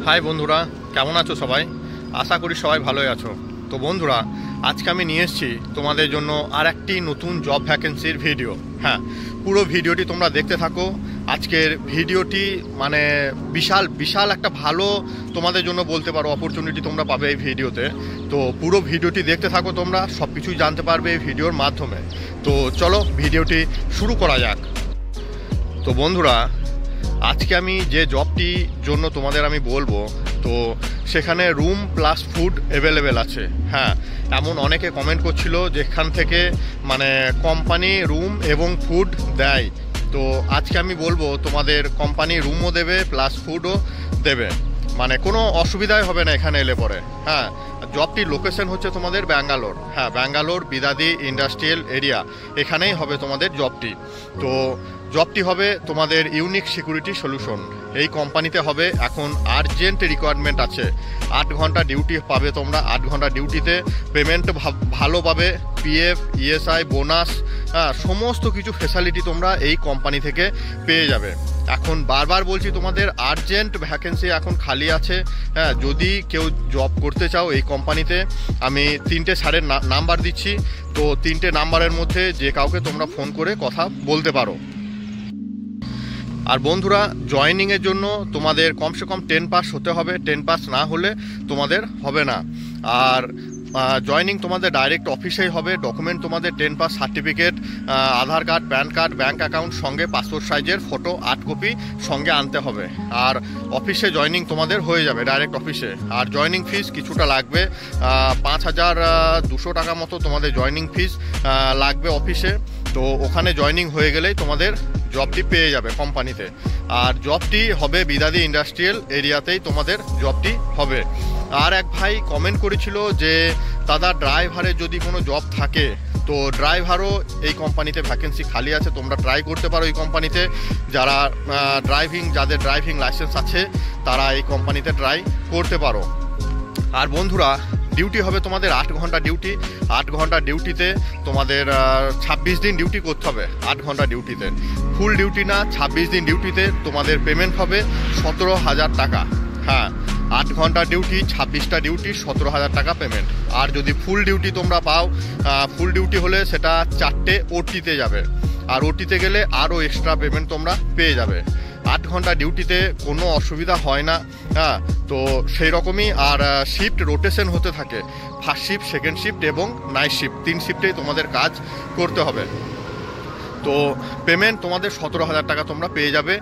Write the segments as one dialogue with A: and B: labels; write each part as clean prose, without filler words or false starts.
A: High বন্ধুরা, কেমন আছো সবাই? আশা করি সবাই ভালোই আছো। তো বন্ধুরা, আজকে আমি নিয়ে এসেছি তোমাদের জন্য আর একটি নতুন জব ভ্যাকেন্সির ভিডিও। হ্যাঁ, পুরো ভিডিওটি তোমরা দেখতে থাকো। আজকের ভিডিওটি মানে বিশাল একটা ভালো তোমাদের জন্য বলতে পারো অপরচুনিটি তোমরা পাবে এই ভিডিওতে। তো পুরো ভিডিওটি দেখতে থাকো, তোমরা সব কিছুই জানতে পারবে এই ভিডিওর মাধ্যমে। তো চলো ভিডিওটি শুরু করা যাক। তো বন্ধুরা, আজকে আমি যে জবটি জন্য তোমাদের আমি বলবো, তো সেখানে রুম প্লাস ফুড অ্যাভেলেবেল আছে। হ্যাঁ, এমন অনেকে কমেন্ট করছিল যেখান থেকে মানে কোম্পানি রুম এবং ফুড দেয়। তো আজকে আমি বলবো তোমাদের কোম্পানি রুমও দেবে প্লাস ফুডও দেবে, মানে কোনো অসুবিধাই হবে না এখানে এলে পরে। হ্যাঁ, জবটির লোকেশন হচ্ছে তোমাদের ব্যাঙ্গালোর। হ্যাঁ, ব্যাঙ্গালোর বিদাদি ইন্ডাস্ট্রিয়াল এরিয়া, এখানেই হবে তোমাদের জবটি। তো জবটি হবে তোমাদের ইউনিক সিকিউরিটি সলিউশন। এই কোম্পানিতে হবে এখন আর্জেন্ট রিকোয়ারমেন্ট আছে। 8 ঘন্টা ডিউটি পাবে তোমরা। 8 ঘন্টা ডিউটিতে পেমেন্ট ভালো পাবে, পিএফ, ইএসআই, বোনাস, সমস্ত কিছু ফেসিলিটি তোমরা এই কোম্পানি থেকে পেয়ে যাবে। এখন বারবার বলছি, তোমাদের আর্জেন্ট ভ্যাকেন্সি এখন খালি আছে। হ্যাঁ, যদি কেউ জব করতে চাও এই কোম্পানিতে, আমি 3টে স্যারের নাম্বার দিচ্ছি। তো 3টে নাম্বারের মধ্যে যে কাউকে তোমরা ফোন করে কথা বলতে পারো। আর বন্ধুরা, জয়েনিংয়ের জন্য তোমাদের কমসে কম 10 পাস হতে হবে। 10 পাস না হলে তোমাদের হবে না। আর জয়েনিং তোমাদের ডাইরেক্ট অফিসেই হবে। ডকুমেন্ট তোমাদের 10 pass certificate, Aadhaar card, PAN card, bank account, সঙ্গে পাসপোর্ট সাইজের ফটো 8 কপি সঙ্গে আনতে হবে। আর অফিসে জয়েনিং তোমাদের হয়ে যাবে ডাইরেক্ট অফিসে। আর জয়েনিং ফিস কিছুটা লাগবে, 5200 টাকা মতো তোমাদের জয়েনিং ফিস লাগবে অফিসে। তো ওখানে জয়েনিং হয়ে গেলেই তোমাদের জবটি পেয়ে যাবে কোম্পানিতে। আর জবটি হবে বিদাদি ইন্ডাস্ট্রিয়াল এরিয়াতেই তোমাদের জবটি হবে। আর এক ভাই কমেন্ট করেছিল যে দাদা, ড্রাইভারের যদি কোনো জব থাকে, তো ড্রাইভারও এই কোম্পানিতে ভ্যাকেন্সি খালি আছে। তোমরা ট্রাই করতে পারো এই কোম্পানিতে। যাদের ড্রাইভিং লাইসেন্স আছে তারা এই কোম্পানিতে ট্রাই করতে পারো। আর বন্ধুরা, ডিউটি হবে তোমাদের 8 ঘন্টা ডিউটি। 8 ঘন্টা ডিউটিতে তোমাদের 26 দিন ডিউটি করতে হবে। 8 ঘন্টা ডিউটিতে, ফুল ডিউটি না, 26 দিন ডিউটিতে তোমাদের পেমেন্ট হবে 17,000 টাকা। হ্যাঁ, 8 ঘন্টা ডিউটি, 26টা ডিউটি, 17,000 টাকা পেমেন্ট। আর যদি ফুল ডিউটি তোমরা পাও, ফুল ডিউটি হলে সেটা 4টে ওটিতে যাবে। আর ওটিতে গেলে আরও এক্সট্রা পেমেন্ট তোমরা পেয়ে যাবে। 8 ঘন্টা ডিউটিতে কোনো অসুবিধা হয় না। হ্যাঁ, তো সেই রকমই। আর শিফট রোটেশন হতে থাকে, ফার্স্ট শিফট, সেকেন্ড শিফট এবং নাইট শিফট, 3 শিফটেই তোমাদের কাজ করতে হবে। তো পেমেন্ট তোমাদের 17,000 টাকা তোমরা পেয়ে যাবে।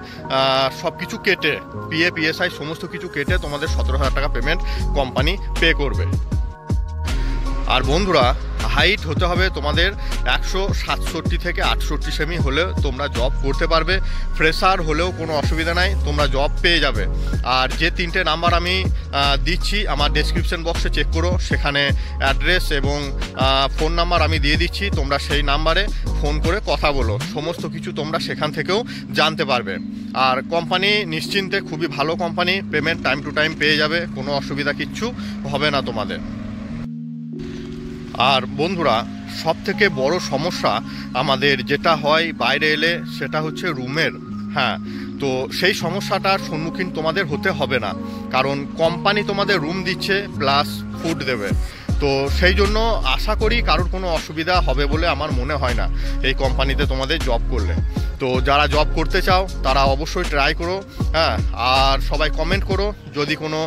A: সব কিছু কেটে, পিএফ, ইএসআই সমস্ত কিছু কেটে তোমাদের 17,000 টাকা পেমেন্ট কোম্পানি পে করবে। আর বন্ধুরা, হাইট হতে হবে তোমাদের 167 থেকে 68 সেমি হলে তোমরা জব করতে পারবে। ফ্রেশার হলেও কোনো অসুবিধা নাই, তোমরা জব পেয়ে যাবে। আর যে 3টে নাম্বার আমি দিচ্ছি আমার ডেসক্রিপশন বক্সে চেক করো, সেখানে অ্যাড্রেস এবং ফোন নাম্বার আমি দিয়ে দিচ্ছি। তোমরা সেই নাম্বারে ফোন করে কথা বলো, সমস্ত কিছু তোমরা সেখান থেকেও জানতে পারবে। আর কোম্পানি নিশ্চিন্তে খুবই ভালো company, payment time to time পেয়ে যাবে, কোনো অসুবিধা কিচ্ছু হবে না তোমাদের। আর বন্ধুরা, সব থেকে বড় সমস্যা আমাদের যেটা হয় বাইরে এলে, সেটা হচ্ছে রুমের। হ্যাঁ, তো সেই সমস্যাটার সম্মুখীন তোমাদের হতে হবে না, কারণ কোম্পানি তোমাদের রুম দিচ্ছে প্লাস ফুড দেবে। তো সেই জন্য আশা করি কারোর কোনো অসুবিধা হবে বলে আমার মনে হয় না এই কোম্পানিতে তোমাদের জব করলে। তো যারা জব করতে চাও তারা অবশ্যই ট্রাই করো। হ্যাঁ, আর সবাই কমেন্ট করো, যদি কোনো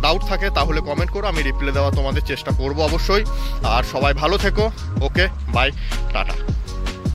A: ডাউট থাকে তাহলে কমেন্ট করো, আমি রিপ্লাই দেওয়ার তোমাদের চেষ্টা করব অবশ্যই। আর সবাই ভালো থেকো। ওকে, বাই, টাটা।